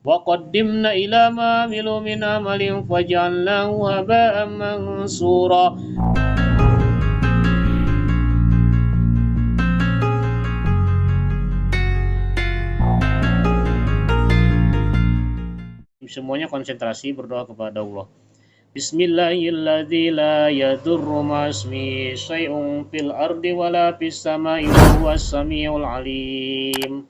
وقدمنا إلى ما عملوا من عمل فجعلناه هباء منصورا. Semuanya konsentrasi berdoa kepada Allah. Bismillahirrahmanirrahim. La yadurru ma'asmi syai'un fil ardi wala fis sama'i wa huwas samiul alim.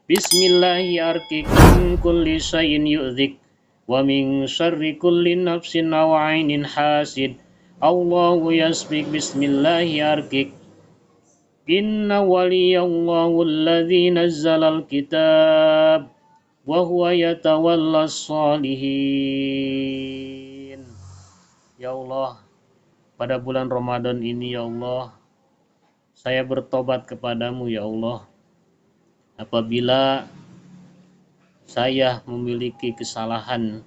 Bismillahi arkik min kulli syai'in yu'dhik wa min syarri kulli nafsin aw 'ainin hasid. Allahu yasbik bismillahi arkik. Inna waliyallahu alladzi nazzalal kitab wa huwa yatawallas shalihin. Ya Allah, pada bulan Ramadan ini ya Allah, saya bertobat kepadamu ya Allah. Apabila saya memiliki kesalahan,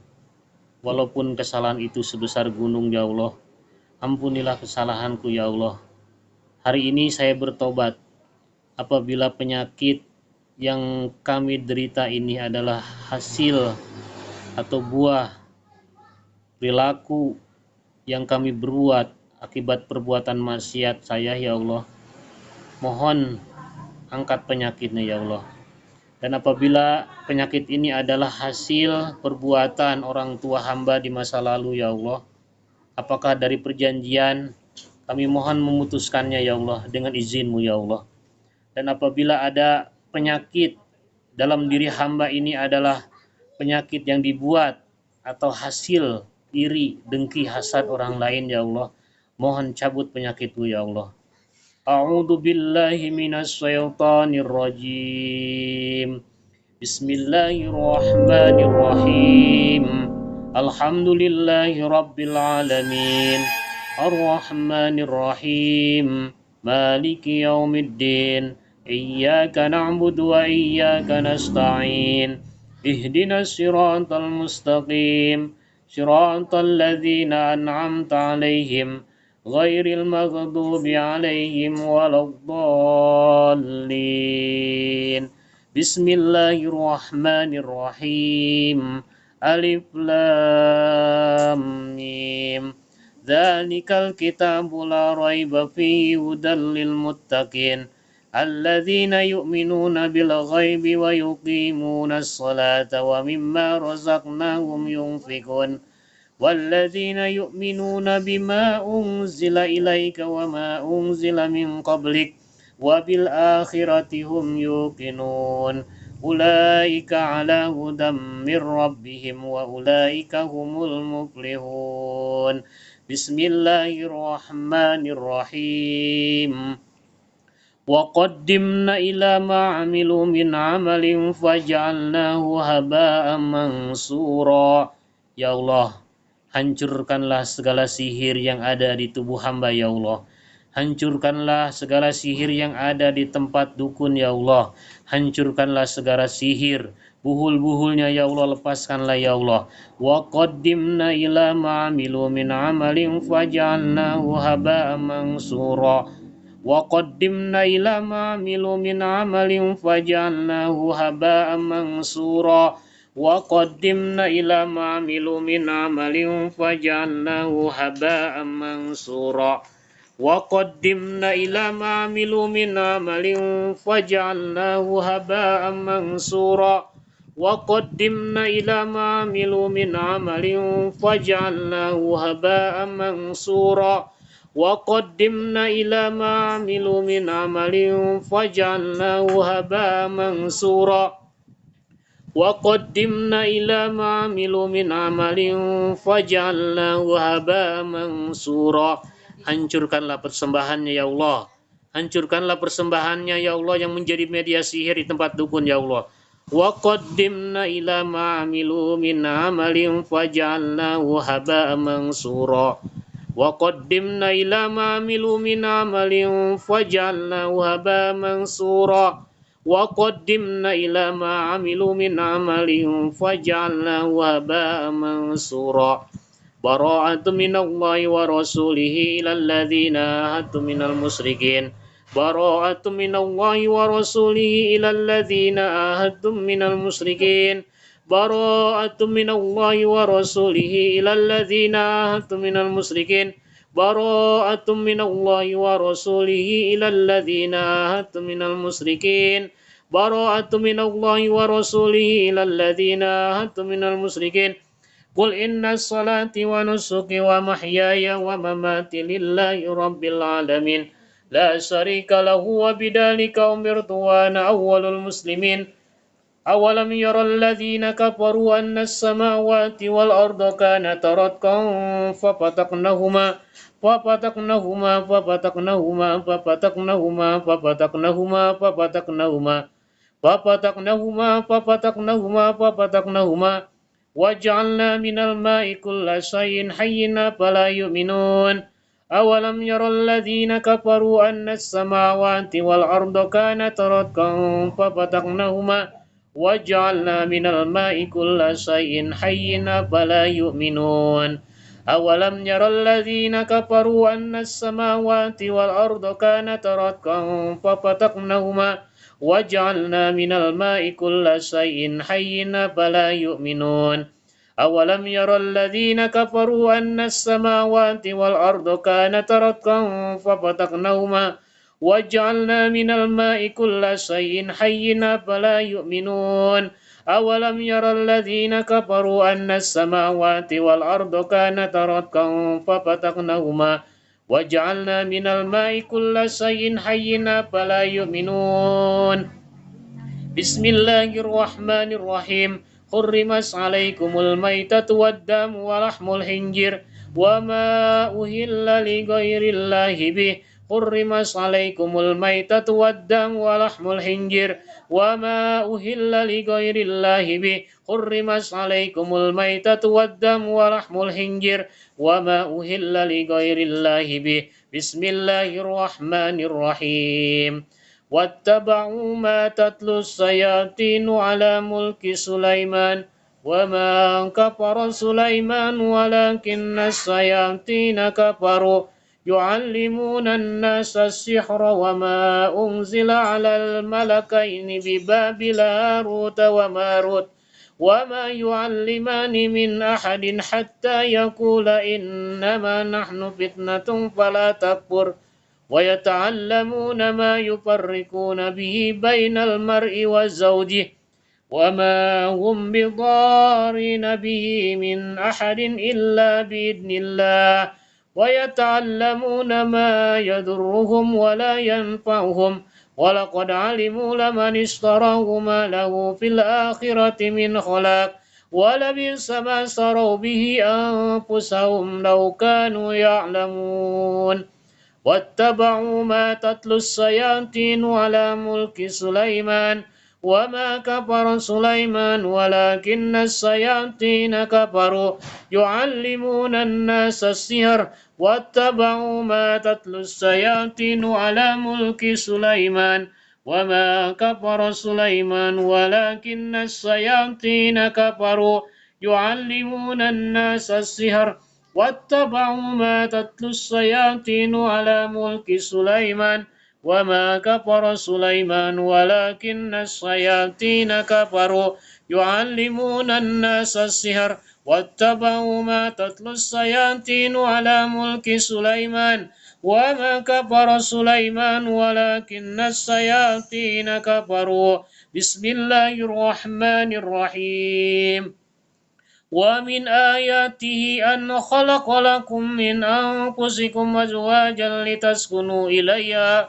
walaupun kesalahan itu sebesar gunung ya Allah, ampunilah kesalahanku ya Allah. Hari ini saya bertobat apabila penyakit yang kami derita ini adalah hasil atau buah perilaku yang kami berbuat akibat perbuatan maksiat saya ya Allah. Mohon angkat penyakitnya ya Allah. Dan apabila penyakit ini adalah hasil perbuatan orang tua hamba di masa lalu ya Allah, apakah dari perjanjian, kami mohon memutuskannya ya Allah dengan izin-Mu ya Allah. Dan apabila ada penyakit dalam diri hamba ini adalah penyakit yang dibuat atau hasil iri, dengki, hasad orang lain ya Allah, mohon cabut penyakit-Mu ya Allah. A'udzu billahi minasy syaithanir rajim. Bismillahirrahmanirrahim. Alhamdulillahi rabbil alamin. Ar-Rahmanir Rahim. Maliki yaumiddin. Iyyaka na'budu wa iyyaka nasta'in. Ihdinas siratal mustaqim. Siratal ladzina an'amta 'alaihim ghairil maghdubi 'alaihim waladdallin. Bismillahirrahmanirrahim. Alif lam mim. Dzalikal kitabu la raiba fihi hudal lil muttaqin alladzina yu'minuna bil ghaibi wa yuqimunas salata wa mimma razaqnahum yunfiqun. Walladzina yu'minuna bima unzila ilaika wa ma unzila min qablik wa bil akhirati hum yuqinun. Ulaika ala hudam mir rabbihim wa ulaika humul muflihun. Bismillahirrahmanirrahim. Wa qaddimna ila ma 'amilu min 'amalin faj'alnahu haba'an mansura. Ya Allah, hancurkanlah segala sihir yang ada di tubuh hamba ya Allah. Hancurkanlah segala sihir yang ada di tempat dukun ya Allah. Hancurkanlah segala sihir, buhul-buhulnya ya Allah, lepaskanlah ya Allah. Wa qaddimna ila ma'amilu min amalin faj'alnahu haba'an mansura. Wa qaddimna ila ma'amilu min amalin faj'alnahu haba'an mansura. Wa qaddimna ila ma 'amilu min 'amalin faj'alnahu haba'an mansura. Wa qaddimna ila ma 'amilu min 'amalin faj'alnahu haba'an mansura. Wa qaddimna ila ma 'amilu min 'amalin faj'alnahu haba'an mansura. Wa qaddimna ila ma 'amilu min 'amalin faj'alnahu haba'an mansura. Wa qaddimna ila ma 'amilu min 'amalin faj'alnahu haba'an mansura. Hancurkanlah persembahannya ya Allah. Hancurkanlah persembahannya ya Allah yang menjadi media sihir di tempat dukun ya Allah. Wa qaddimna ila ma 'amilu min 'amalin faj'alnahu haba'an mansura. Wa qaddimna ila ma 'amilu min 'amalin faj'alnahu haba'an mansura. Wa qaddimna ila ma 'amilu min 'amalin faj'alnahu haba'an mansura. Bara'atu minallahi wa rasulihi ilal ladzina ahadtu minal musyrikin. Bara'atu minallahi wa rasulihi ilal ladzina ahadtu minal musyrikin. براءة من الله ورسوله إلى الذين عاهدتم من المشركين براءة من الله ورسوله إلى الذين عاهدتم من المشركين براءة من الله ورسوله إلى الذين عاهدتم من المشركين قل إن الصلاة ونسكي ومحياي ومماتي لله رب العالمين لا شريك له وبذلك أمرت وأنا أول المسلمين أولم ير الذين كفروا أن السماوات والأرض كانتا رتقا ففتقناهما ففتقناهما ففتقناهما ففتقناهما ففتقناهما ففتقناهما ففتقناهما ففتقناهما ففتقناهما وجعلنا من الماء كل شيء حي فلا يؤمنون أولم ير الذين كفروا أن السماوات والأرض كانتا رتقا ففتقناهما وجعلنا من الماء كل شيء حي فلا يؤمنون أولم ير الذين كفروا أن السماوات والأرض كانتا رتقا ففتقناهما وجعلنا من الماء كل شيء حي فلا يؤمنون أولم ير الذين كفروا أن السماوات والأرض كانتا رتقا ففتقناهما وجعلنا من الماء كل شيء حي فلا يؤمنون أولم ير الذين كفروا أن السماوات والأرض كانتا رتقا ففتقناهما وجعلنا من الماء كل شيء حي فلا يؤمنون بسم الله الرحمن الرحيم حرمت عليكم الميتة والدم ولحم الخنزير وما أهل لغير الله به حرمت عليكم الميتة والدم ولحم الخنزير وما أهل لغير الله به حرمت عليكم الميتة والدم ولحم الخنزير وما أهل لغير الله به بسم الله الرحمن الرحيم واتبعوا ما تتلو الشياطين على ملك سليمان وما كفر سليمان ولكن الشياطين كفروا يعلمون الناس السحر وما أنزل على الملكين ببابل هاروت وماروت وما يعلمان من أحد حتى يقول إنما نحن فتنة فلا تكفر ويتعلمون ما يفرقون به بين المرء وزوجه وما هم بضارين به من أحد إلا بإذن الله ويتعلمون ما يضرهم ولا ينفعهم ولقد علموا لمن اشتراه ما له في الآخرة من خلاق ولبئس ما شروا به أنفسهم لو كانوا يعلمون واتبعوا ما تتلو الشياطين على ملك سليمان وما كفر سليمان ولكن الشياطين كفروا يعلمون الناس السحر واتبعوا ما تتلو الشياطين على ملك سليمان وما كفر سليمان ولكن الشياطين كفروا يعلمون الناس السحر واتبعوا ما تتلو الشياطين على ملك سليمان وما كفر سليمان ولكن الشياطين كفروا يعلمون الناس السحر واتبعوا ما تتلو الشياطين على ملك سليمان وما كفر سليمان ولكن الشياطين كفروا بسم الله الرحمن الرحيم ومن آياته أن خلق لكم من أنفسكم أزواجا لتسكنوا إليها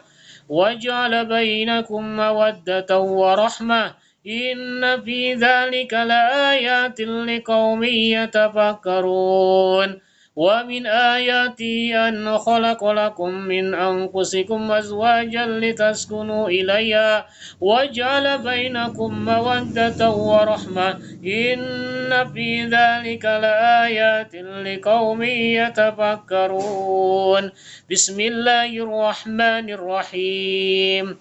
وجعل بينكم مودة ورحمة إن في ذلك لآيات لقوم يتفكرون ومن آياته أن خلق لكم من أنفسكم أزواجا لتسكنوا إليها وجعل بينكم مودة ورحمة إن في ذلك لآيات لقوم يتفكرون بسم الله الرحمن الرحيم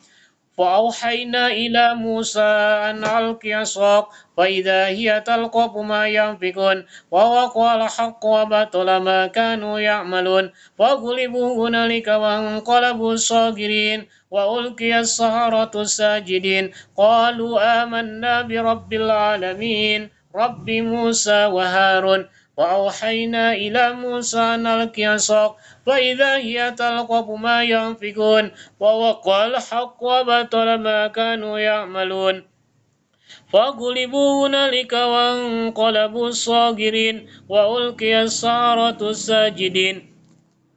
فأوحينا إلى موسى أن ألق عصاك فإذا هي تلقف ما ينفقون ووقع الحق وبطل ما كانوا يعملون فغلبوا هنالك وانقلبوا صاغرين وألقي السحرة ساجدين قالوا آمنا برب العالمين رب موسى وهارون وأوحينا إلى موسى أن ألق عصاك فإذا هي تلقف ما ينفقون ووقع الحق وبطل ما كانوا يعملون فغلبوا هنالك وانقلبوا صاغرين وألقي السحرة ساجدين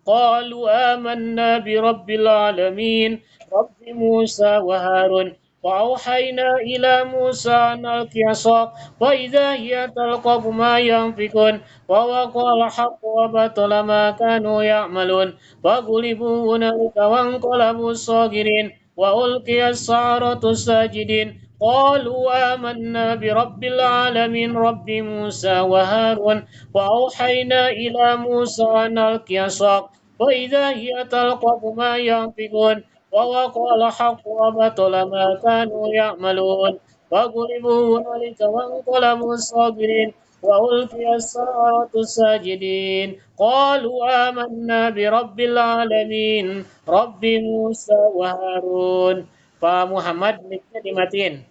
قالوا آمنا برب العالمين رب موسى وهارون وأوحينا إلى موسى أن ألق عصاك فإذا هي تلقف ما ينفقون ووقع الحق وبطل ما كانوا يعملون فغلبوا هنالك وانقلبوا صاغرين وألقي السحرة ساجدين قالوا آمنا برب العالمين رب موسى وهارون وأوحينا إلى موسى أن ألق عصاك وإذا هي تلقف ما ينفقون ووقع الحق وبطل ما كانوا يعملون فغلبوا هنالك وانقلبوا صابرين وألقي السحرة ساجدين قالوا آمنا برب العالمين رب موسى وهارون Pak Muhammad mic-nya dimatiin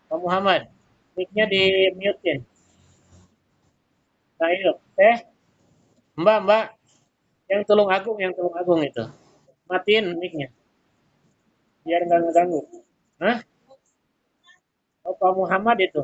Pak Muhammad mic-nya di mute-in nah yuk Mbak yang tulung agung itu matiin mic-nya biar nggak ngeganggu. Hah? Oh, Pak Muhammad itu.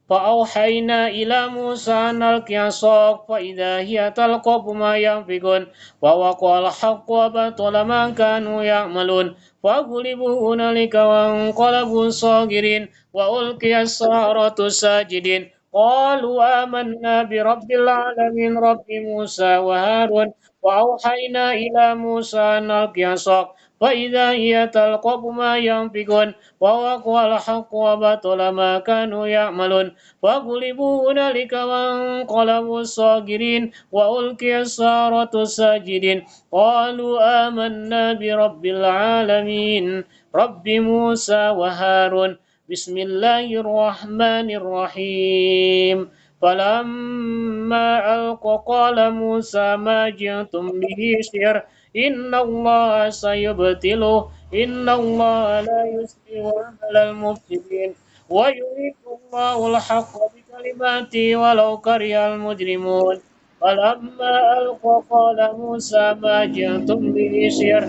فأوحينا إلى موسى أن ألق عصاك فإذا هي تلقف ما ينفقون ووقع الحق وبطل ما كانوا يعملون فغلبوا هنالك وانقلبوا صاغرين وألقي السحرة ساجدين قالوا آمنا برب العالمين رب موسى وهارون وأوحينا إلى موسى أن ألق عصاك فإذا هي تلقف ما ينفقون ووقع الحق وبطل ما كانوا يعملون فغلبوا هنالك وانقلبوا صاغرين وألقي السحرة ساجدين قالوا آمنا برب العالمين رب موسى وهارون بسم الله الرحمن الرحيم فلما ألقى قال موسى ما جئتم به سحر إن الله سيبطله إن الله لا يصلح عمل المفسدين ويريد الله الحق بكلماته ولو كره المجرمون فلما ألقى قال موسى ما جئتم به سحر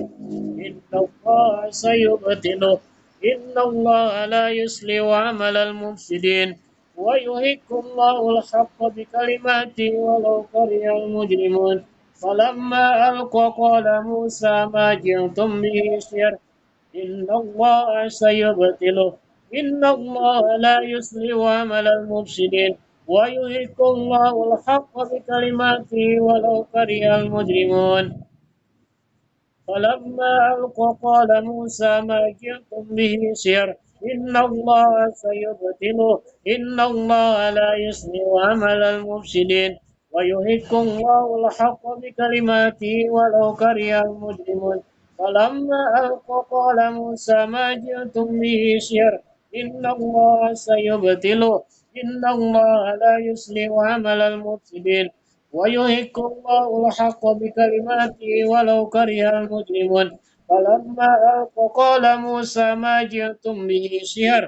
إن الله سيبطله إن الله لا يصلح عمل المفسدين ويحق الله الحق بكلماته ولو كره المجرمون فلما ألقى قال موسى ما جئتم به سحر إن الله سيبطله إن الله لا يصلح عمل المفسدين ويحق الله الحق بكلماته ولو كره المجرمون فلما ألقى قال موسى ما جئتم به سحر إن الله سيبطله إن الله لا يصلح عمل المفسدين ويحق الله الحق بكلماته ولو كره المجرمون فلما ألقى قال موسى ما جئتم به سحر إن الله سيبطله إن الله لا يصلح عمل المفسدين ويحق الله الحق بكلماته ولو كره المجرمون فلما ألقى قال موسى ما جئتم به سحر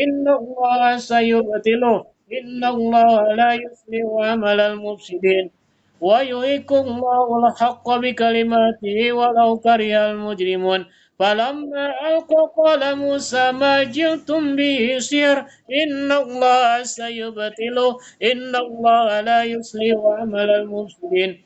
إن الله سيبطله إن الله لا يصلح عمل المفسدين ويحق الله الحق بكلماته ولو كره المجرمون فلما ألقى قال موسى ما جئتم به سحر إن الله سيبطله إن الله لا يصلح عمل المفسدين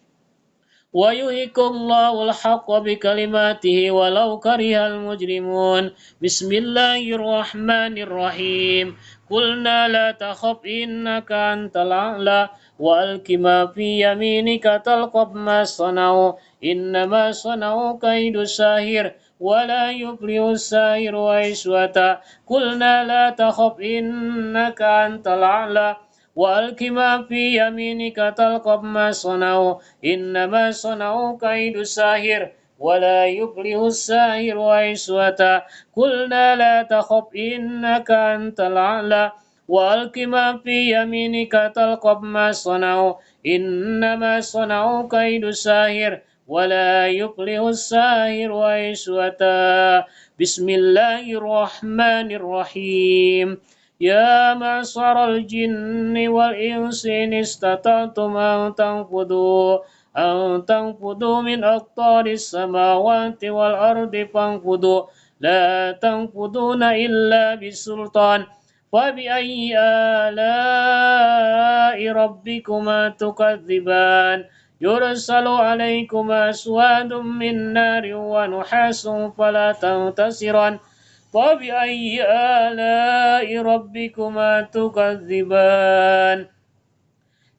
ويحق الله الحق بكلماته ولو كره المجرمون بسم الله الرحمن الرحيم قلنا لا تخف إنك أنت الأعلى وألق ما في يمينك تلقف ما صنعوا إنما صنعوا كيد ساهر ولا يفلح الساهر حيث أتى قلنا لا تخف إنك أنت الأعلى وألق ما في يمينك تلقف ما صنعوا إنما صنعوا كيد ساهر ولا يفلح الساهر حيث أتى قلنا لا تخف إنك أنت الأعلى وألق ما في يمينك تلقف ما صنعوا إنما صنعوا كيد ساهر ولا يفلح الساحر حيث أتى. بسم الله الرحمن الرحيم. يا معشر الجن والإنس إن استطعتم أن تنفذوا من أقطار السماوات والأرض فانفذوا لا تنفذون إلا بسلطان. فبأي آلاء ربكما تكذبان؟ يرسل عليكما أسواد من نار ونحاس فلا تنتصران. فبأي آلاء ربكما تكذبان؟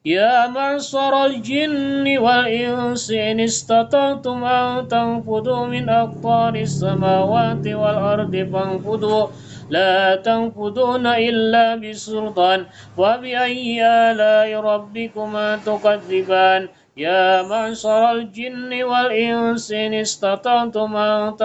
يا معشر الجن والإنس إن استطعتم أن تنفذوا من أقطار السماوات والأرض فانفذوا لا تنفذون إلا بسلطان. وبأي آلاء ربكما تكذبان؟ يا معشر الجن والإنس إن استطعتم أن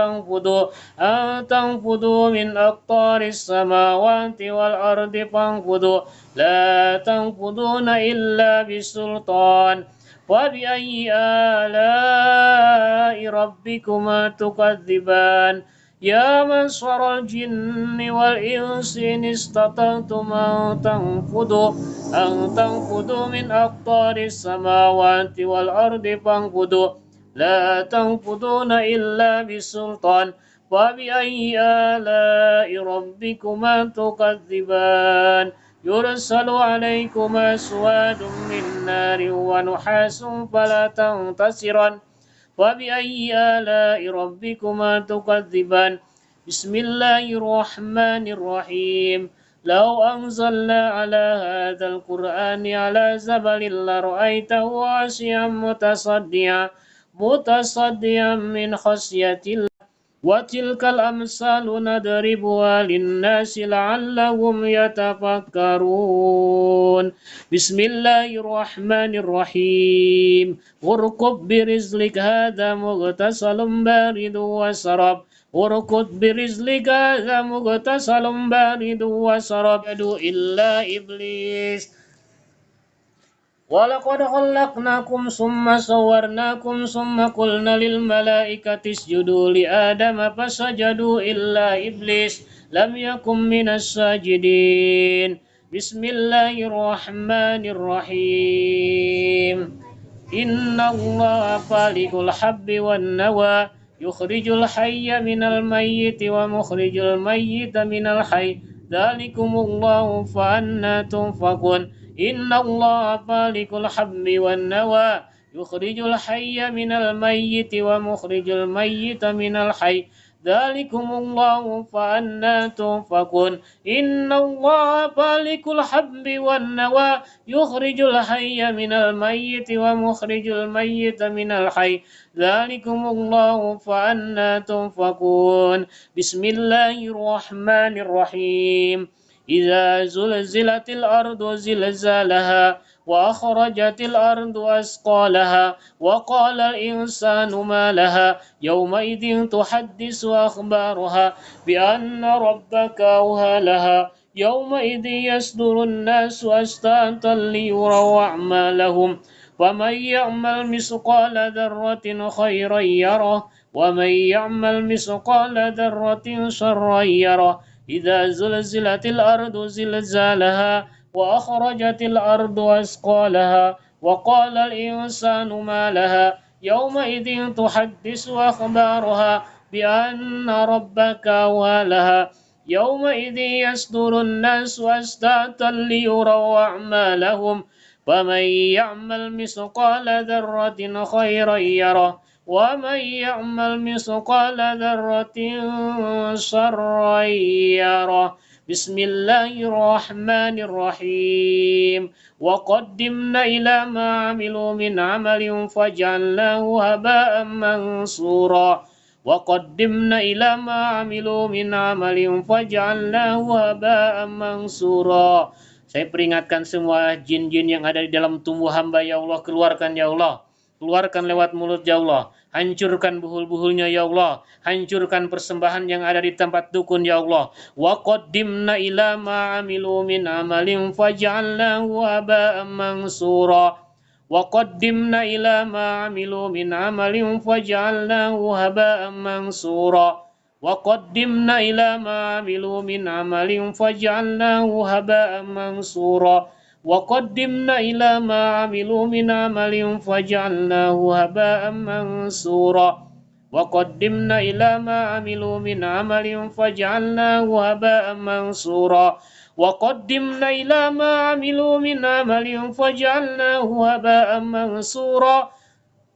تنفذوا من أقطار السماوات والأرض فانفذوا لا تنفذون إلا بسلطان. وبأي آلاء ربكما تكذبان؟ يا معشر الجن والإنس إن استطعتم أن تنفذوا من أقطار السماوات والأرض فانفذوا لا تنفذون إلا بسلطان. فبأي آلاء ربكما تكذبان؟ يرسل عليكما أسواد من نار ونحاس فلا تنتصران. فبأي آلاء ربكما تكذبان؟ بسم الله الرحمن الرحيم. لو أنزلنا على هذا القرآن على جبل لرأيته خاشعا متصدعا من خشية الله. وتلك الأمثال نضربها للناس لعلهم يتفكرون. بسم الله الرحمن الرحيم. اركض برجلك هذا مغتسل بارد وشراب. اركض برجلك هذا مغتسل بارد وشراب. إلا إبليس. ولقد خلقناكم ثم صورناكم ثم قلنا للملائكة اسجدوا لآدم فسجدوا إلا إبليس لم يكن من الساجدين. بسم الله الرحمن الرحيم. إن الله فالق الحب والنوى يخرج الحي من الميت ومخرج الميت من الحي ذلكم الله فأنى تؤفكون. إن الله فالق الحب والنوى يخرج الحي من الميت ومخرج الميت من الحي ذلكم الله فأنى تؤفكون. إن الله فالق الحب والنوى يخرج الحي من الميت ومخرج الميت من الحي ذلكم الله فأنى تؤفكون. بسم الله الرحمن الرحيم. إذا زلزلت الأرض زلزالها وأخرجت الأرض أثقالها وقال الإنسان ما لها يومئذ تحدث أخبارها بأن ربك أوحى لها. يومئذ يصدر الناس أشتاتا ليروا أعمالهم. فمن يعمل مثقال ذرة خيرا يره ومن يعمل مثقال ذرة شرا يره. إذا زلزلت الأرض زلزالها وأخرجت الأرض أثقالها وقال الإنسان ما لها يومئذ تحدث أخبارها بأن ربك أوحى لها. يومئذ يصدر الناس أشتاتا ليروا أعمالهم. فمن يعمل مثقال ذرة خيرا يره ومن يعمل مثقال ذرة شرا يره. بسم الله الرحمن الرحيم. وقدمنا إلى ما عملوا من عمل فجعلناه هباء منصورا. وقدمنا إلى ما عملوا من عمل فجعلناه هباء منصورا. Saya peringatkan semua jin-jin yang ada di dalam tubuh hamba ya Allah, keluarkan ya Allah. Keluarkan lewat mulut ya Allah. Hancurkan buhul-buhulnya ya Allah. Hancurkan persembahan yang ada di tempat dukun ya Allah. Wa qaddimna ila ma amilu min amalin faj'alnahu haba'an mansura. وقدمنا إلى ما عملوا من عمل فجعلناه هباء منصورا وقدمنا إلى ما عملوا من عمل فجعلناه هباء منصورا وقدمنا إلى ما عملوا من عمل فجعلناه هباء منصورا وقدمنا إلى ما عملوا من عمل فجعلناه هباء منصورا وقدمنا إلى ما عملوا من عمل فجعلناه هباء منصورا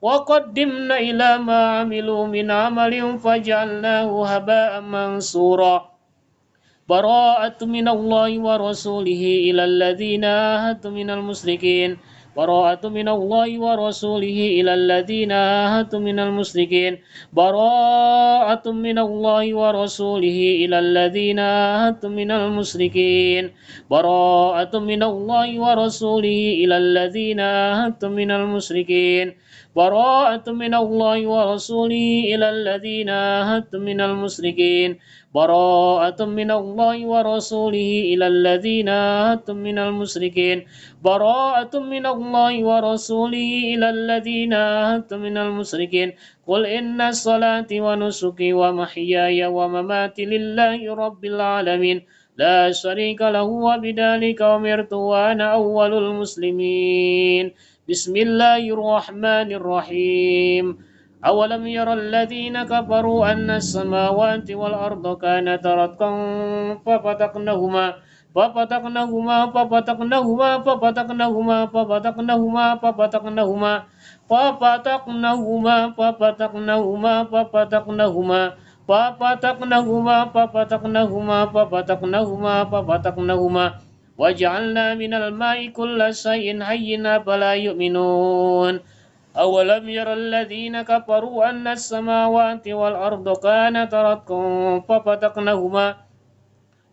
وقدمنا إلى ما عملوا من عمل فجعلناه هباء منصورا براءة من الله ورسوله إلى الذين عاهدتم من المشركين براءة من الله ورسوله إلى الذين عاهدتم من المشركين براءة من الله ورسوله إلى الذين عاهدتم من المشركين براءة من الله ورسوله إلى الذين عاهدتم من المشركين براءة من الله ورسوله إلى الذين عاهدتم من المشركين براءة من الله ورسوله إلى الذين عاهدتم من المشركين براءة من الله ورسوله إلى الذين عاهدتم من المشركين قل إن صلاتي ونسكي ومحياي ومماتي لله رب العالمين لا شريك له وبذلك أمرت وأنا أول المسلمين بسم الله الرحمن الرحيم أولم ير الذين كفروا أن السماوات والأرض كانتا رتقا ففتقناهما ففتقناهما ففتقناهما ففتقناهما ففتقناهما ففتقناهما ففتقناهما ففتقناهما ففتقناهما ففتقناهما ففتقناهما ففتقناهما ففتقناهما وجعلنا من الماء كل شيء حي فلا يؤمنون أولم ير الذين كفروا أن السماوات والأرض كانتا رتقا ففتقناهما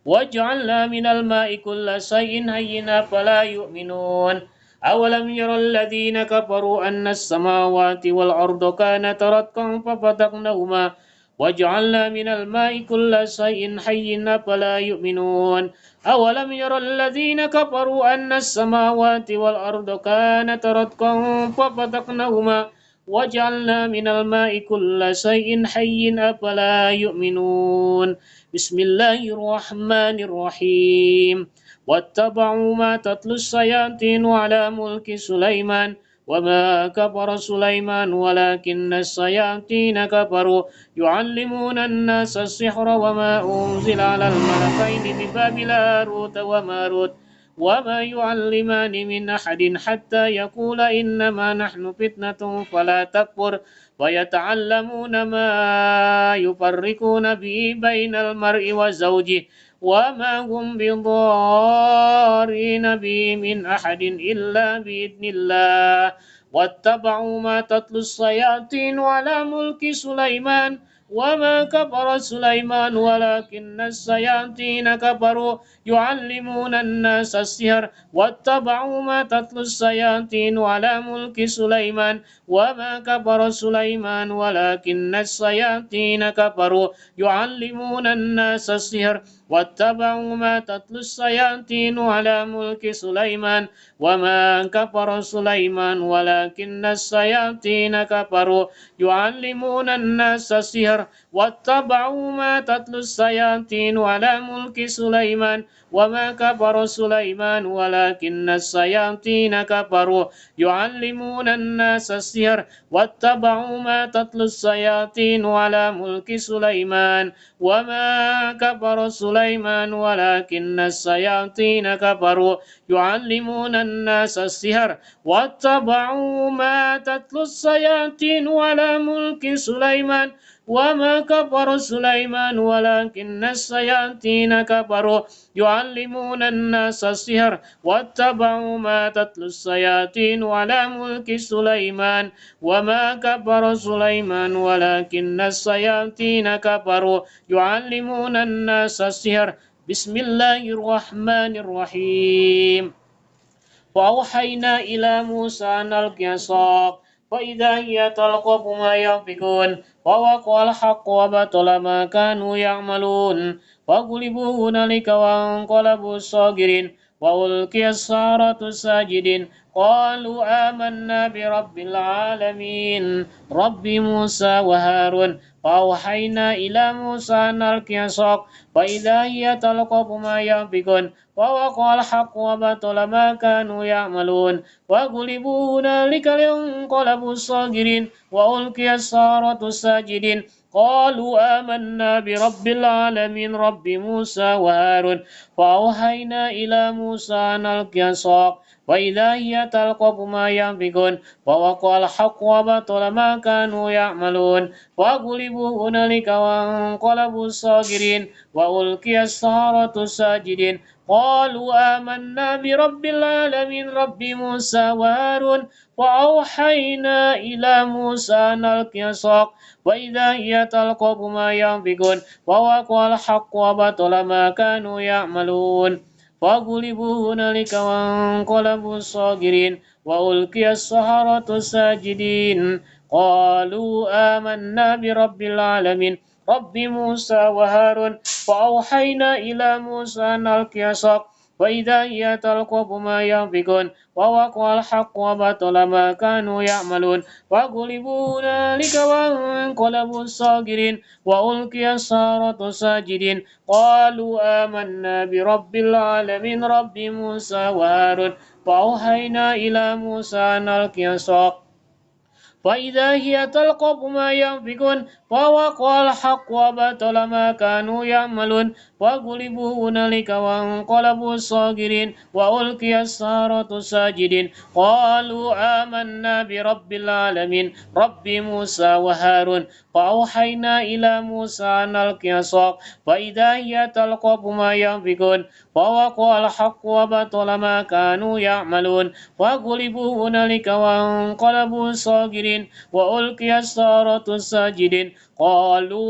وجعلنا من الماء كل شيء حي فلا يؤمنون أولم ير الذين كفروا أن السماوات والأرض كانتا رتقا ففتقناهما وجعلنا من الماء كل شيء حي فلا يؤمنون أولم ير الذين كفروا أن السماوات والأرض كانتا رتقا ففتقناهما وجعلنا من الماء كل شيء حي أفلا يؤمنون بسم الله الرحمن الرحيم واتبعوا ما تتلو الشياطين على ملك سليمان وما كفر سليمان ولكن الشياطين كفروا يعلمون الناس السحر وما أنزل على الملكين ببابل هاروت وماروت وما يعلمان من أحد حتى يقول إنما نحن فتنة فلا تكفر ويتعلمون ما يفرقون به بين المرء وزوجه وما هم بضارين به من أحد إلا بإذن الله واتبعوا ما تتلو الشياطين على ملك سليمان وما كفر سليمان ولكن الشياطين كفروا يعلمون الناس السحر واتبعوا ما تتلو الشياطين على ملك سليمان وما كفر سليمان ولكن الشياطين كفروا يعلمون الناس السحر واتبعوا ما تتلو الشياطين على ملك سليمان وما كفر سليمان ولكن الشياطين كفروا يعلمون الناس السحر واتبعوا ما تتلو الشياطين على ملك سليمان وما كفر سليمان ولكن الشياطين كفروا يعلمون الناس السحر واتبعوا ما تتلو الشياطين على ملك سليمان وما كفر سليمان ولكن الشياطين كفروا يعلمون الناس السحر واتبعوا ما تتلو الشياطين على ملك سليمان وما كفر سليمان ولكن الشياطين كفروا يعلمون الناس السحر واتبعوا ما تتلو الشياطين على ملك سليمان وما كفر سليمان ولكن الشياطين كفروا يعلمون الناس السحر بسم الله الرحمن الرحيم وأوحينا إلى موسى أن ألق عصاك فإذا هي تلقف ما يأفكون ووقع الحق وبطل ما كانوا يعملون فغلبوا هنالك وانقلبوا صاغرين وألقي السحرة ساجدين قالوا آمنا برب العالمين رب موسى وهارون فأوحينا إلى موسى أن ألق عصاك فإذا هي تلقف ما ينفقون ووقع الحق وبطل ما كانوا يعملون وغلبوا هنالك لانقلبوا الصاغرين وألقي السحرة ساجدين قالوا آمنا برب العالمين رب موسى وهارون فأوحينا إلى موسى أن ألق عصاك وإذا هي تلقف ما ينفقون ووقع الحق وبطل ما كانوا يعملون وغلبوا هنالك وانقلبوا الصاغرين وألقي السحرة ساجدين قالوا آمنا برب العالمين رب موسى وهارون وأوحينا إلى موسى أن ألق عصاك وإذا هي تلقف ما ينفقون ووقع الحق وبطل ما كانوا يعملون فغلبوا هنالك وانقلبوا صاغرين وألقي السحرة ساجدين قالوا آمنا برب العالمين رب موسى وهارون فأوحينا إلى موسى أن ألق عصاك وإذا هي تلقف ما ينفقون ووقع الحق وبطل ما كانوا يعملون وغلبوا هنالك وانقلبوا الصاغرين وألقي السحرة ساجدين قالوا آمنا برب العالمين رب موسى وهارون فأوحينا إلى موسى أن ألق عصاك فإذا هي تلقف ما ينفقون ووقع الحق وبطل ما كانوا يعملون وغلبوا هنالك وانقلبوا صاغرين وألقي السحرة ساجدين قالوا آمنا برب العالمين رب موسى وهارون فأوحينا إلى موسى أن ألق عصاك فإذا هي تلقف ما ينفقون ووقع الحق وبطل ما كانوا يعملون وغلبوا هنالك وانقلبوا صاغرين وألقي السحرة ساجدين قالوا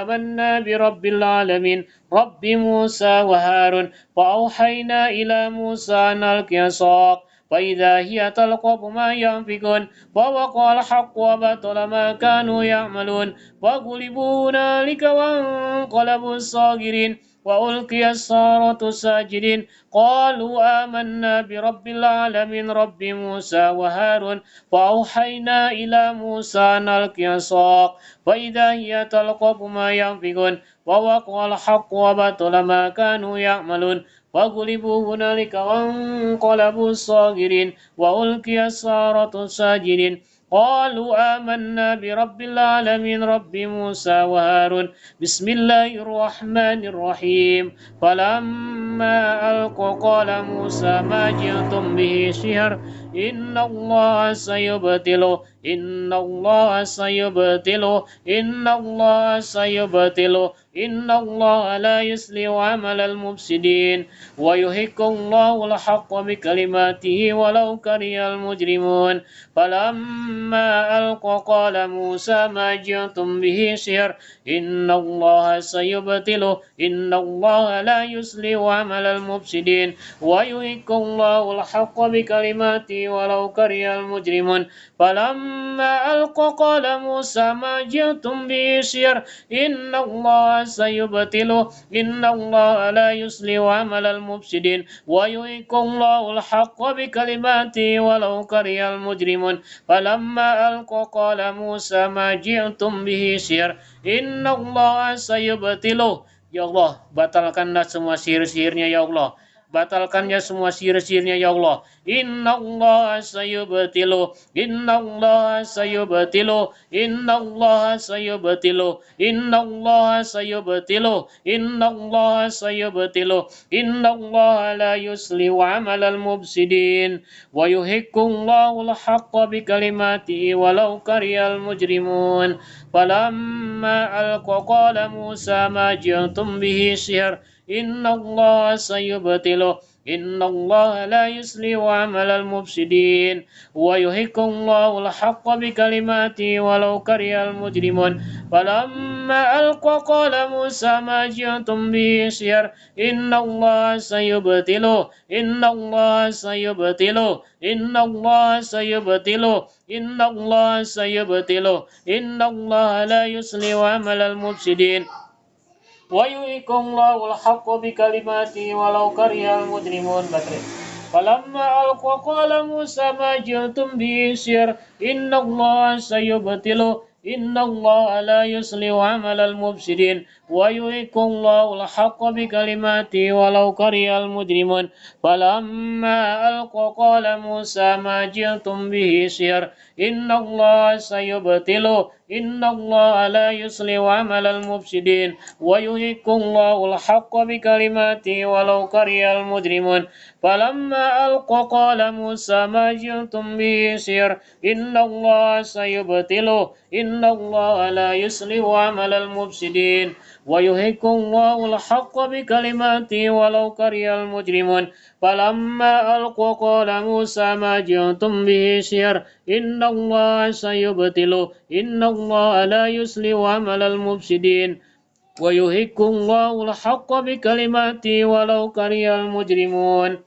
آمنا برب العالمين رب موسى وهارون فأوحينا إلى موسى أن ألق عصاك فإذا هي تلقف ما ينفقون ووقع الحق وبطل ما كانوا يعملون وغلبوا هنالك وانقلبوا الصاغرين وألقي السحرة ساجدين قالوا آمنا برب العالمين رب موسى وهارون فأوحينا إلى موسى أن ألق عصاك فإذا هي تلقف ما ينفقون ووقع الحق وبطل ما كانوا يعملون وغلبوا هنالك وانقلبوا الصاغرين وألقي السحرة ساجدين قالوا آمنا برب العالمين رب موسى وهارون بسم الله الرحمن الرحيم فلما ألقوا قال موسى ما جئتم به سحر إن الله سيبطله إن الله سيبطله إن الله سيبطله إن الله لا يصلح عمل المفسدين ويحق الله الحق بكلماته ولو كره المجرمون فلما ألقوا قال موسى ما جئتم به سحر إن الله سيبطله إن الله لا يصلح عمل المفسدين ويحق الله الحق بكلماته ولو كره المجرمون فلما ألقوا قال موسى ما جئتم به سحر إن الله سيبطله إن الله لا يصلح عمل المفسدين ويحق الله الحق بكلماته ولو كره المجرمون فلما ألقوا قال موسى ما جئتم به سحر إن الله سيبطله. Ya Allah, batalkanlah semua sihir-sihirnya ya Allah. Batalkannya semua sihir-sihirnya ya Allah. Inna Allah sayubtilu. Inna Allah sayubtilu. Inna Allah sayubtilu. Inna Allah sayubtilu. Inna Allah sayubtilu. Inna Allah la yuslihu amalal mubsidin. Wa yuhiqqullahu al-haqqa bi kalimatihi walau karihal mujrimun. Falamma alqa qala Musa ma ji'tum bihi sihr. Inna Allah sayubtilu. Inna Allah la yuslihu amalal mufsidin wa yuhiqqullahu al-haqqa bi kalimatihi walau karihal mujrimun. Falamma alqa qala Musa ma ji'tum bihi sihr. Inna Allah sayubtilu. Inna Allah sayubtilu. Inna Allah sayubtilu. Inna Allah sayubtilu. Inna Allah la yuslihu amalal mufsidin ويحق الله الحق بكلماته ولو كره المجرمون. فلما ألقوا قال موسى ما جئتم به سحر إن الله سيبطله إن الله لا يصلح عمل المفسدين ويحق الله الحق بكلماته ولو كره المجرمون. فلما ألقوا قال موسى ما جئتم به سحر إن الله سيبطله إن الله لا يصلح عمل المفسدين ويحق الله الحق بكلماته ولو كره المجرمون. فلما ألقوا قال موسى ما جئتم به سحر إن الله سيبطله إن الله لا يصلح عمل المفسدين ويحق الله الحق بكلماته ولو كره المجرمون. فلما ألقوا قال موسى ما جئتم به سحر إن الله سيبطله إن الله لا يصلح عمل المفسدين ويحق الله الحق بكلماته ولو كره المجرمون.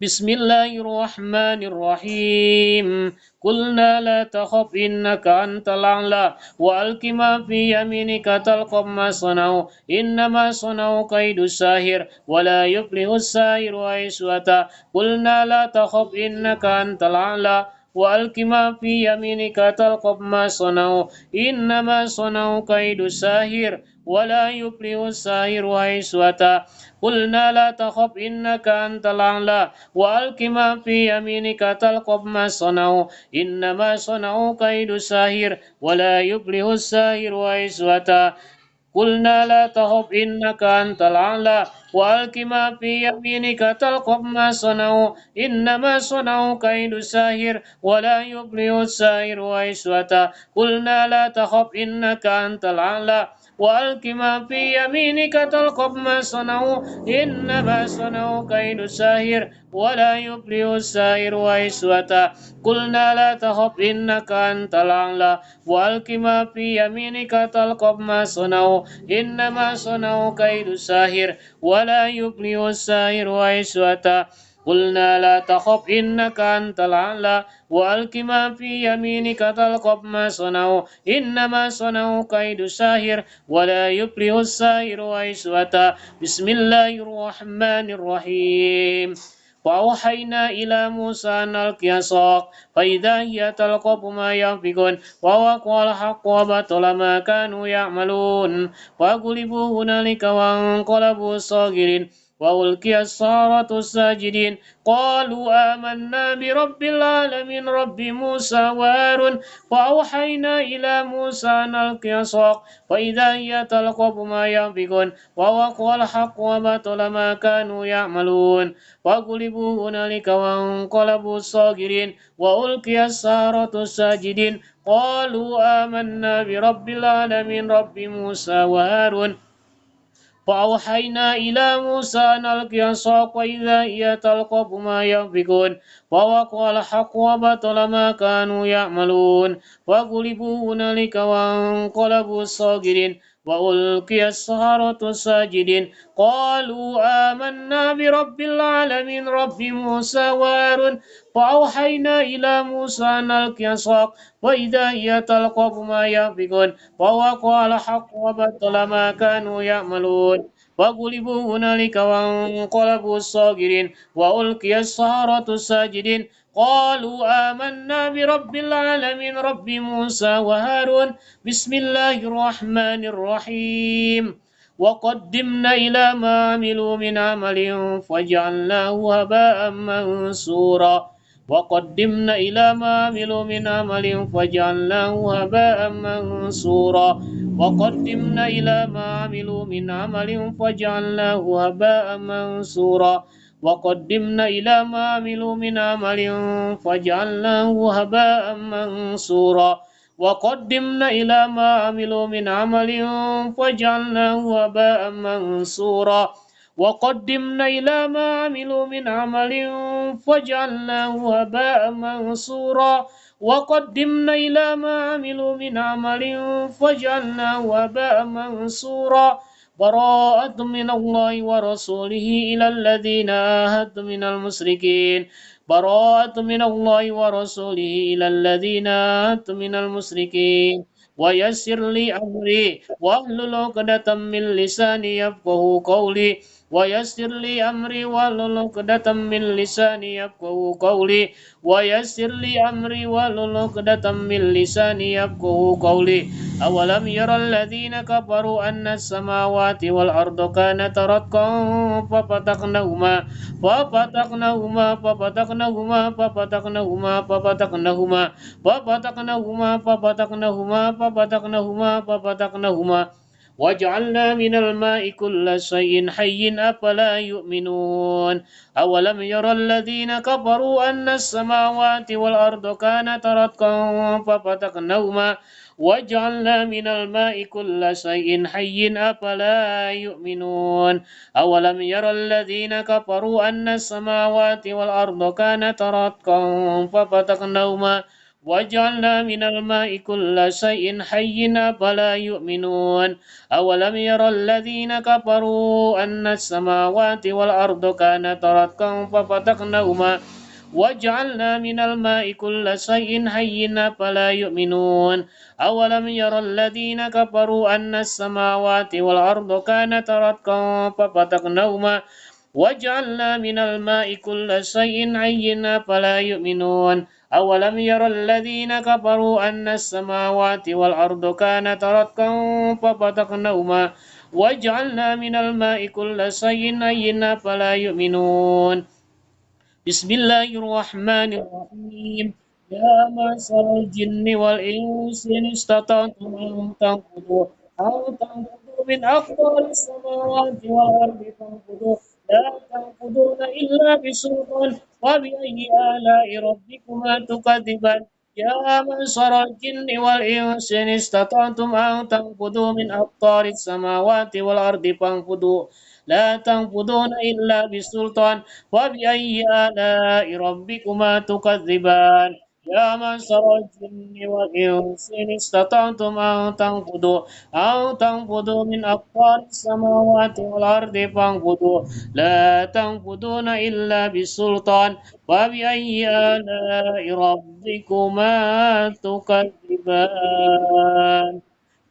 بسم الله الرحمن الرحيم. قلنا لا تخف إنك أنت الأعلى وألق ما في يمينك تلقف ما صنعوا إنما صنعوا كيد الساحر ولا يفلح الساحر حيث أتى. قلنا لا تخف إنك أنت الأعلى وألق ما في يمينك تلقف ما صنعوا إنما صنعوا كيد الساحر ولا يفلح الساحر حيث أتى. قلنا لا تخف إنك أنت الأعلى وألق ما في يمينك تلقف ما صنعوا إنما صنعوا كيد ساحر ولا يفلح الساحر حيث أتى. قلنا لا تخف إنك أنت الأعلى وألق ما في يمينك تلقف ما صنعوا إنما صنعوا كيد ساحر ولا يفلح الساحر حيث أتى. قلنا لا تخف إنك أنت الأعلى وألق ما في يمينك تلقف ما صنعوا إنما صنعوا كيد ساحر ولا يفلح الساحر حيث أتى. قلنا لا تخف إنك أنت الأعلى وألق ما في يمينك تلقف ما صنعوا إنما صنعوا كيد ساحر ولا يفلح الساحر حيث أتى. قلنا لا تخف إنك أنت الأعلى وألق ما في يمينك تلقف ما صنعوا إنما صنعوا كيد ساحر ولا يفلح الساحر حيث أتى. بسم الله الرحمن الرحيم. فأوحينا إلى موسى أن ألق عصاك فإذا هي تلقف ما ينفقون ووقع الحق وبطل ما كانوا يعملون وغلبوا هنالك وانقلبوا صاغرين وألقي السحرة ساجدين قالوا آمنا برب العالمين رب موسى وهارون. فأوحينا إلى موسى أن ألق عصاك فإذا هي تلقف ما ينفقون ووقع الحق وبطل ما كانوا يعملون وغلبوا هنالك وانقلبوا صاغرين وألقي السحرة ساجدين قالوا آمنا برب العالمين رب موسى وهارون. فأوحينا إلى موسى أن ألق عصاك وإذا هي تلقف ما ينفقون ووقع الحق وبطل ما كانوا يعملون وغلبوا هنالك وانقلبوا صاغرين وألقي السحرة ساجدين قالوا آمنا برب العالمين رب موسى وهارون. فأوحينا إلى موسى أن ألق عصاك وإذا هي تلقف ما ينفقون ووقع الحق وبطل ما كانوا يعملون وغلبوا هنالك وانقلبوا صاغرين وألقي السحرة ساجدين قالوا آمنا برب العالمين رب موسى وهارون. بسم الله الرحمن الرحيم. وقدمنا إلى ما عملوا من عمل فجعلناه هباء منثورا وقدمنا إلى ما عملوا من عمل فجعلناه هباء منثورا وقدمنا إلى ما عملوا من عمل فجعلناه هباء منثورا وقدمنا إلى ما عملوا من عمل فجعلناه هباء منثورا وقدمنا إلى ما عملوا من عمل فجعلناه هباء منثورا وقدمنا إلى ما عملوا من عمل فجعلناه هباء منثورا وقدمنا إلى ما عملوا من عمل فجعلناه هباء منثورا براءة من الله ورسوله إلى الذين عاهدتم من المشركين براءة من الله ورسوله إلى الذين عاهدتم من المشركين ويسر لي أمري واحلل عقدة من لساني يفقهوا قولي ويسر لي أمري واحلل عقدة من لساني يفقهوا قولي ويسر لي أمري واحلل عقدة من لساني يفقهوا قولي أولم يرى الذين كفروا أن السماوات والأرض كانتا رتقا ففتقناهما ففتقناهما ففتقناهما ففتقناهما ففتقناهما ففتقناهما ففتقناهما ففتقناهما ففتقناهما وجعلنا من الماء كل شيء حي أفلا يؤمنون أولم يرى الذين كفروا أن السماوات والأرض كانتا رتقا ففتقناهما وجعلنا من الماء كل شيء حي أفلا يؤمنون أولم يرى الذين كفروا أن السماوات والأرض كانتا رتقا ففتقناهما وجعلنا من الماء كل شيء حي أفلا يؤمنون أولم يرى الذين كفروا أن السماوات والأرض كانتا رتقا ففتقناهما وجعلنا من الماء كل شيء حي أفلا يؤمنون أولم يرى الذين كفروا أن السماوات والأرض كانتا رتقا ففتقناهما وجعلنا من الماء كل شيء حي أفلا يؤمنون أولم يرى الذين كفروا أن السماوات والأرض كانتا رتقا ففتقناهما وجعلنا من الماء كل شيء حي أفلا يؤمنون بسم الله الرحمن الرحيم يا معشر الجن والإنس إن استطعتم أن تنفذوا من أقطار السماوات والأرض فانفذوا لا تنفذون إلا بسلطان وبأي آلاء ربكما تكذبان يا معشر الجن والإنس إن استطعتم أن تنفذوا من أقطار السماوات والأرض فانفذوا لا تنفذون إلا بسلطان فبأي آلاء ربكما تكذبان يا معشر الجن والإنس إن استطعتم أن تنفذوا من أقطار السماوات والأرض فانفذوا لا تنفذون إلا بسلطان فبأي آلاء ربكما تكذبان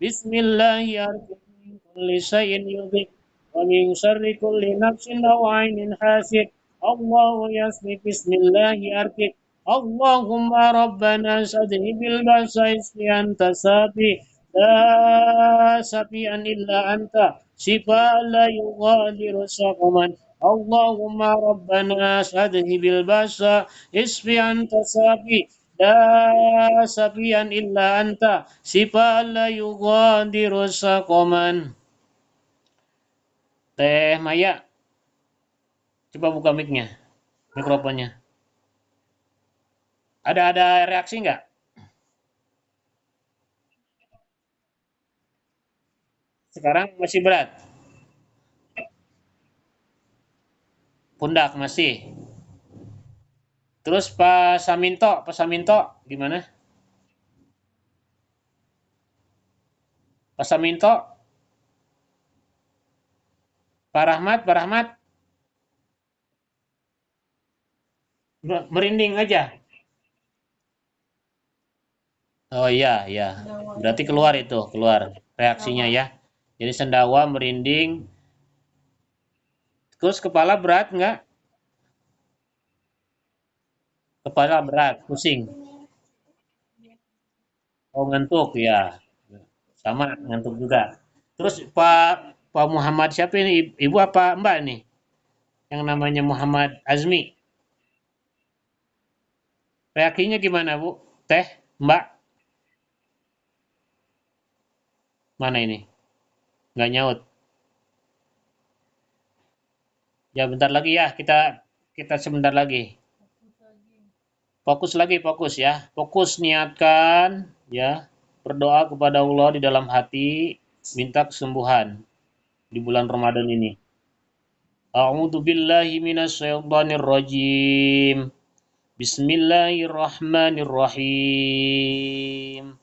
بسم الله أرجو من كل شيء يذكر ومن شر كل نفس أو عين حاسد الله يسمي بسم الله أركب اللهم ربنا أذهب البأس اشف أنت شافي لا شفيع إلا أنت شفاء لا يغادر سقما اللهم ربنا أذهب البأس اشف أنت شافي لا شفيع إلا أنت شفاء لا يغادر سقما. Teh Maya, coba buka mic-nya, mikrofonnya. Ada reaksi nggak? Sekarang masih berat. Pundak masih. Terus Pak Saminto gimana? Pak Saminto, Pak Rahmat, merinding aja. Oh iya, iya. Berarti keluar itu, keluar reaksinya ya. Jadi sendawa, merinding, terus kepala berat nggak? Kepala berat, pusing. Oh ngantuk ya, sama ngantuk juga. Terus Pak Muhammad siapa ini? Ibu apa Mbak nih? Yang namanya Muhammad Azmi. Reaksinya gimana Bu? Teh, Mbak, mana ini? Nggak nyaut. Ya bentar lagi ya, kita sebentar lagi. Fokus lagi, fokus ya. Fokus niatkan ya. Berdoa kepada Allah di dalam hati, minta kesembuhan di bulan Ramadan ini. A'udzu billahi minasyaitonir rajim. Bismillahirrahmanirrahim.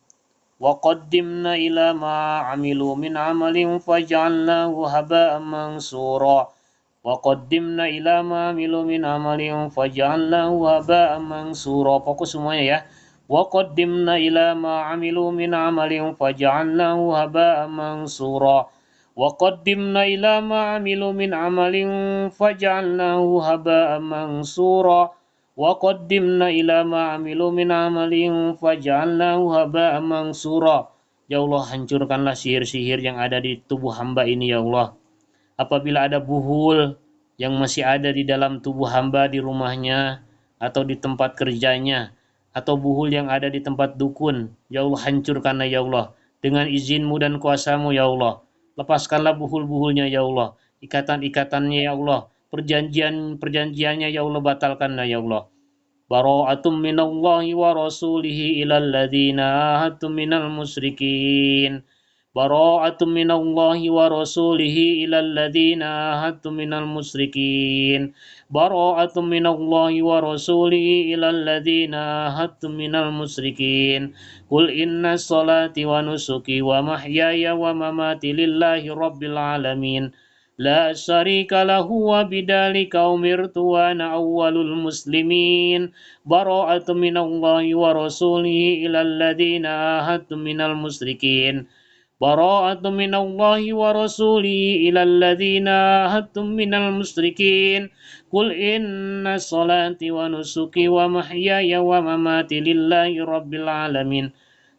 Wa qaddimna ila ma 'amilu min 'amalin faj'alnahu haba'an mansura. Wa qaddimna ila ma 'amilu min 'amalin faj'alnahu haba'an mansura. Fokus semuanya ya. وقدمنا إلى ما عملوا من عمل فجعلناه هباء منصورا وقدمنا إلى ما عملوا من عمل فجعلناه هباء منصورا وقدمنا إلى ما عملوا من عمل فجعلناه هباء منصورا. Ya Allah, hancurkanlah sihir-sihir yang ada di tubuh hamba ini ya Allah. Apabila ada buhul yang masih ada di dalam tubuh hamba di rumahnya atau di tempat kerjanya atau buhul yang ada di tempat dukun, ya Allah hancurkanlah ya Allah dengan izinmu dan kuasamu ya Allah. Lepaskanlah buhul-buhulnya ya Allah, ikatan-ikatannya ya Allah, perjanjiannya ya Allah batalkanlah ya Allah. Bara'atum minallahi wa rasulihi ilal ladzina ahadtum minal musyrikin. Bara'atum minallahi wa rasulihi ilal ladzina ahadtum minal musyrikin. Bara'atum minallahi wa rasulihi ilal ladzina ahadtum minal musyrikin. Qul inna salati wa nusuki wa mahyaya wa mamati lillahi rabbil alamin. لا شريك له وبذلك أمرت وأنا أول المسلمين براءة من الله ورسوله إلى الذين عاهدتم من المشركين براءة من الله ورسوله إلى الذين عاهدتم من المشركين قل إن صلاتي ونسكي ومحياي ومماتي لله رب العالمين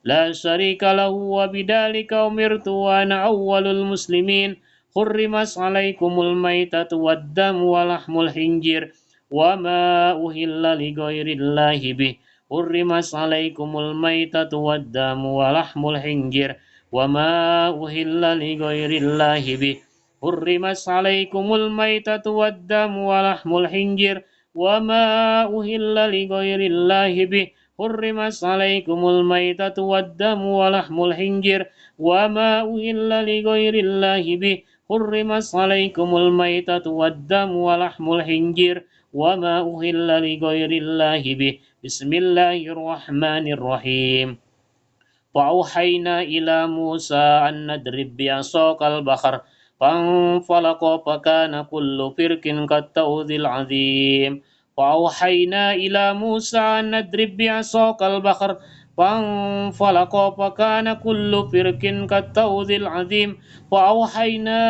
لا شريك له وبذلك أمرت وأنا أول المسلمين حرمت عليكم الميتة والدم ولحم الخنزير وما أهل لغير الله به حرمت عليكم الميتة والدم ولحم الخنزير وما أهل لغير الله به حرمت عليكم الميتة والدم ولحم الخنزير وما أهل لغير الله به حرمت عليكم الميتة والدم ولحم الخنزير وما أهل لغير الله به حرمت عليكم الميتة والدم ولحم الخنزير وما أهل لغير الله به بسم الله الرحمن الرحيم فأوحينا إلى موسى أن نضرب بعصاك البحر فانفلق فكان كل فرق كالطود العظيم فأوحينا إلى موسى أن نضرب بعصاك البحر فانفلق فكان كل فرق كالطود العظيم فأوحينا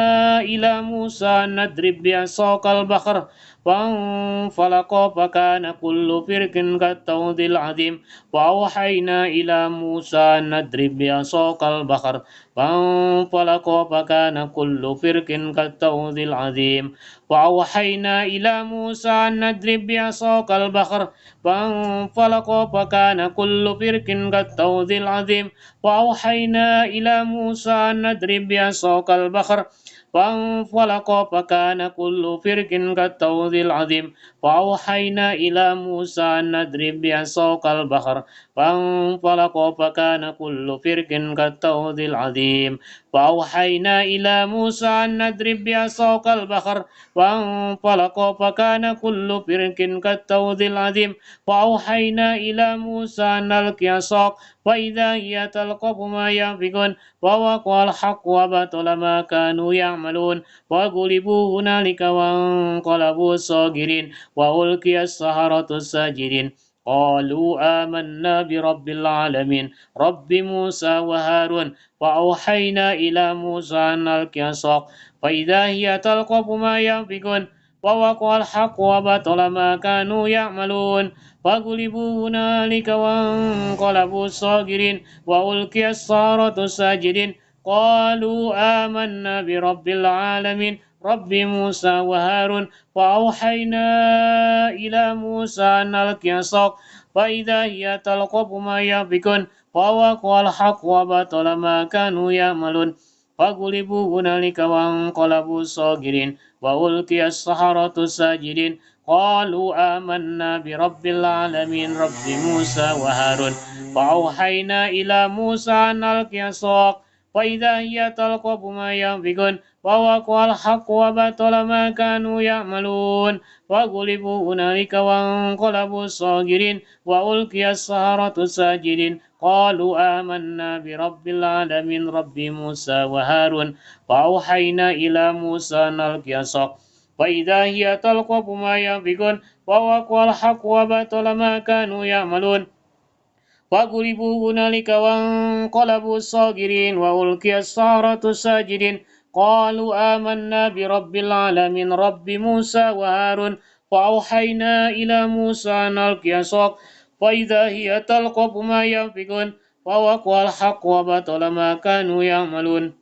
إلى موسى أن نضرب بعصاك البحر فانفلق فكان كل فرق كالطود العظيم فأوحينا إلى موسى أن نضرب بعصاك البحر فانفلق فكان كل فرق كالطود العظيم فأوحينا إلى موسى أن نضرب بعصاك البحر فانفلق فكان كل فرق كالطود العظيم فأوحينا إلى موسى أن نضرب بعصاك البحر فانفلق فكان كل فرق كالطود العظيم فأوحينا إلى موسى أن نضرب بعصاك البحر فانفلق فكان كل فرق كالطود العظيم فأوحينا إلى موسى أن نضرب بعصاك البحر فانفلق فكان كل فرق كالطود العظيم فأوحينا إلى موسى أن ألقي عصاك فإذا هي تلقف ما ينفقون ووقع الحق وبطل ما كانوا يعملون وغلبوا هنالك وانقلبوا صاغرين وألقي السحرة الساجدين قالوا آمنا برب العالمين رب موسى وهارون وأوحينا إلى موسى أن ألقي عصاك فإذا هي تلقف ما ينفقون ووقع الحق وبطل ما كانوا يعملون فغلبوا هنالك وانقلبوا صاغرين وألقي السحرة ساجدين قالوا آمنا برب العالمين رب موسى وهارون وأوحينا إلى موسى أن ألقي عصاك فإذا هي تلقف ما ينفقون فوقع الحق وبطل ما كانوا يعملون فغلبوا هنالك وانقلبوا صاغرين وألقي السحرة ساجدين قالوا آمنا برب العالمين رب موسى وهارون فأوحينا إلى موسى أن ألقي عصاك فإذا هي تلقف ما ينفقون ووقع الحق وبطل ما كانوا يعملون فغلبوا هنالك وانقلبوا صاغرين وألقي السحرة ساجدين قالوا آمنا برب العالمين رب موسى وهارون فأوحينا إلى موسى أن ألقي عصاك فإذا هي تلقف ما ينفقون ووقع الحق وبطل ما كانوا يعملون فغلبوا هنالك وانقلبوا صاغرين وألقي السحرة ساجدين قالوا آمنا برب العالمين رب موسى وهارون فأوحينا إلى موسى أن ألقي عصاك فإذا هي تلقف ما ينفقون فوقع الحق وبطل ما كانوا يعملون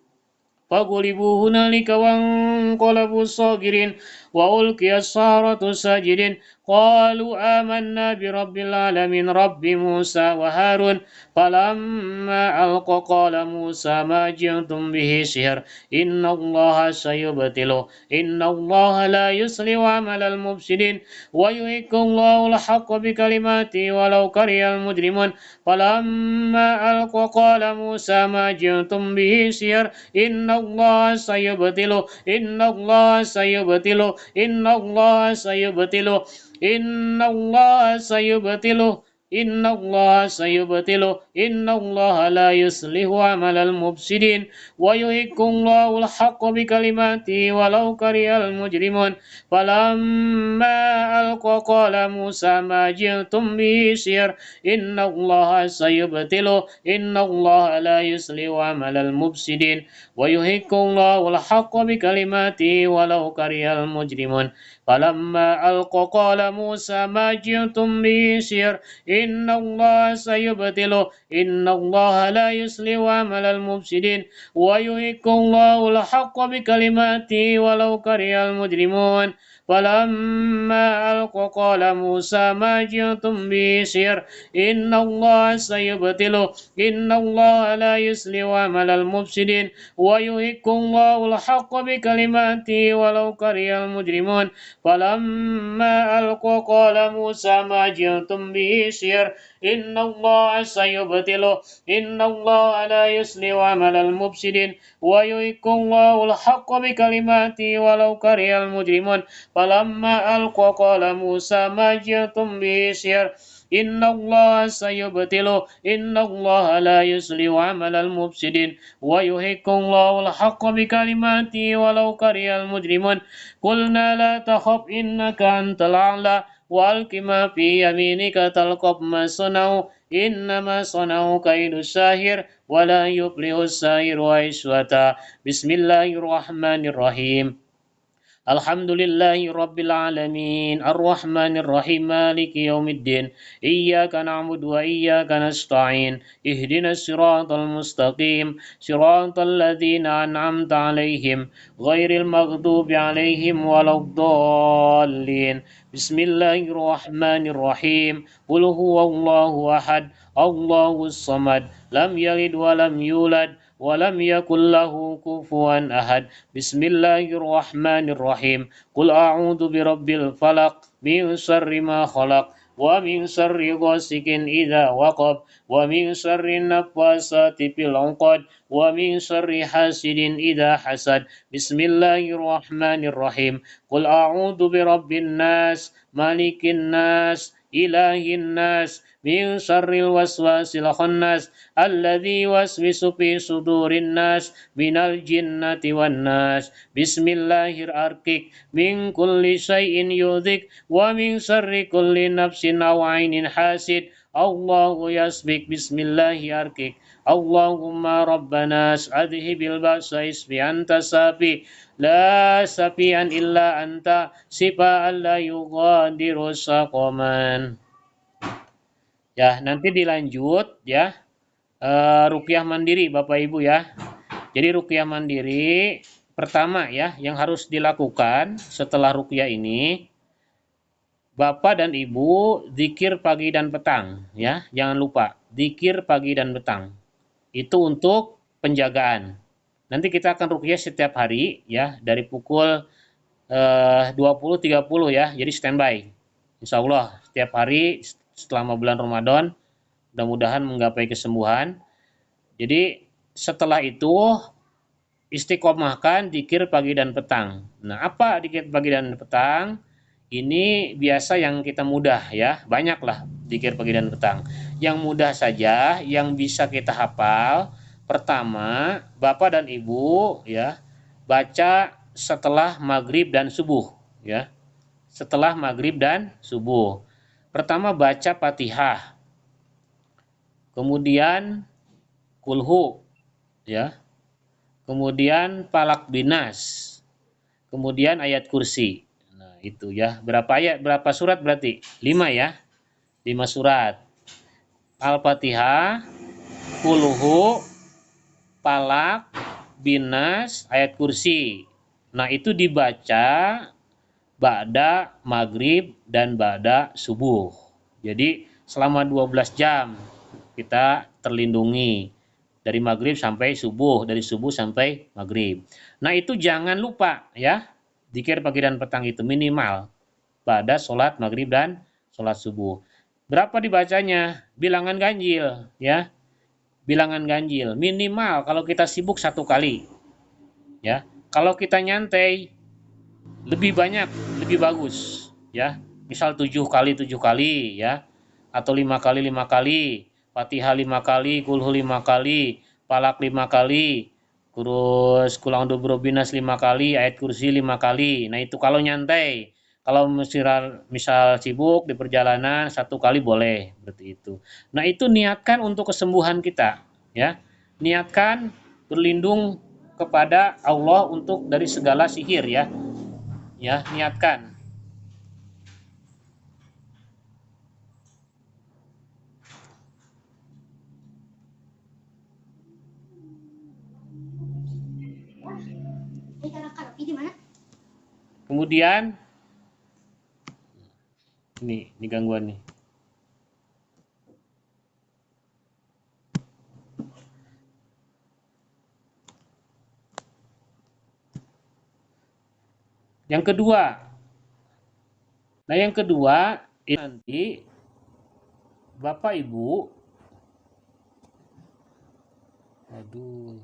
فغلبوا هنالك وانقلبوا صاغرين وألقي السحرة ساجدين قالوا آمنا برب العالمين رب موسى وهارون فلما ألقى قال موسى ما جئتم به سحر إن الله سيبطله إن الله لا يصلح عمل المفسدين ويحق الله الحق بكلماته ولو كره المجرمون فلما ألقى قال موسى ما جئتم به سحر إن الله سيبطله إن الله سيبطله إن الله سيبطله إن الله سيبطله إن الله سيبطله إن الله لا يصلح عمل المفسدين ويحق الله الحق بكلماته ولو كره المجرمون فلما ألقى قال موسى ما جئتم به سحر إن الله سيبطله إن الله لا يصلح عمل المفسدين ويحق الله الحق بكلماته ولو كره المجرمون فلما ألقى قال موسى ما جئتم به سحر إن الله سيبطله إن الله لا يصلح عمل المفسدين ويحق الله الحق بكلماته ولو كره المجرمون فلما ألقى قال موسى ما جئتم به سحر إن الله سيبطله إن الله لا يصلح عمل المفسدين ويحق الله الحق بكلماته ولو كره المجرمون فلما ألقى قال موسى ما جئتم به سحر إن الله سيبطله إن الله لا يصلح عمل المفسدين ويحق الله الحق بكلماته ولو كره المجرمون فلما ألقى قال موسى ما جئتم به سحر إن الله سيبطله إن الله لا يصلح عمل المفسدين ويحق الله الحق بكلماته ولو كره المجرمون قلنا لا تخف إنك أنت الأعلى وألق ما في يمينك تلقف ما صنعوا إنما صنعوا كيد الساحر ولا يفلح الساحر حيث أتى بسم الله الرحمن الرحيم الحمد لله رب العالمين الرحمن الرحيم مالك يوم الدين إياك نعبد وإياك نستعين اهدنا الصراط المستقيم صراط الذين أنعمت عليهم غير المغضوب عليهم ولا الضالين بسم الله الرحمن الرحيم قل هو الله أحد الله الصمد لم يلد ولم يولد ولم يكن له كفوا أحد بسم الله الرحمن الرحيم قل أعوذ برب الفلق من شر ما خلق ومن شر غاسق إذا وقب ومن شر النفاثات في العقد ومن شر حاسد إذا حسد بسم الله الرحمن الرحيم قل أعوذ برب الناس مالك الناس إله الناس من شر الوسواس الخناس الذي يوسوس في صدور الناس من الجنة والناس بسم الله الأرقك من كل شيء يؤذيك ومن شر كل نفس أو عين حاسد الله يسبك بسم الله أرقك اللهم ربنا أذهب البأس اشفي أنت شافي لا شفيع إلا أنت شفاء لا يغادر سقما. Ya, nanti dilanjut ya, ruqyah mandiri Bapak Ibu ya. Jadi ruqyah mandiri pertama ya yang harus dilakukan setelah ruqyah ini, Bapak dan Ibu zikir pagi dan petang ya. Jangan lupa zikir pagi dan petang. Itu untuk penjagaan. Nanti kita akan ruqyah setiap hari ya dari pukul 20.30 ya. Jadi standby. Insya Allah setiap hari selama bulan Ramadan, mudah-mudahan menggapai kesembuhan. Jadi setelah itu istiqomahkan zikir pagi dan petang. Nah, apa zikir pagi dan petang? Ini biasa yang kita mudah ya, banyaklah zikir pagi dan petang. Yang mudah saja, yang bisa kita hafal. Pertama, Bapak dan Ibu ya, baca setelah maghrib dan subuh ya. Setelah maghrib dan subuh. Pertama baca Fatihah. kemudian kulhu, ya, kemudian falak binas, kemudian ayat kursi. Nah, itu ya. Berapa ayat, berapa surat berarti? 5 ya. 5 surat. Al-Fatihah, kulhu, falak, binas, ayat kursi. Nah, itu dibaca ba'da maghrib dan ba'da subuh. Jadi selama 12 jam kita terlindungi dari maghrib sampai subuh, dari subuh sampai maghrib. Nah itu jangan lupa ya, zikir pagi dan petang itu minimal pada sholat maghrib dan sholat subuh. Berapa dibacanya? Bilangan ganjil ya, bilangan ganjil minimal kalau kita sibuk 1 kali ya. Kalau kita nyantai lebih banyak, lebih bagus ya. Misal 7 kali 7 kali ya, atau 5 kali 5 kali, Fatihah 5 kali, kulhu 5 kali, palak 5 kali, terus kulang dobrobinas 5 kali, ayat kursi 5 kali. Nah itu kalau nyantai. Kalau misal sibuk di perjalanan 1 kali boleh seperti itu. Nah itu niatkan untuk kesembuhan kita ya. Niatkan berlindung kepada Allah untuk dari segala sihir ya. Ya, niatkan. Kemudian ini gangguan nih. Yang kedua. Nah, yang kedua ini nanti Bapak Ibu, aduh,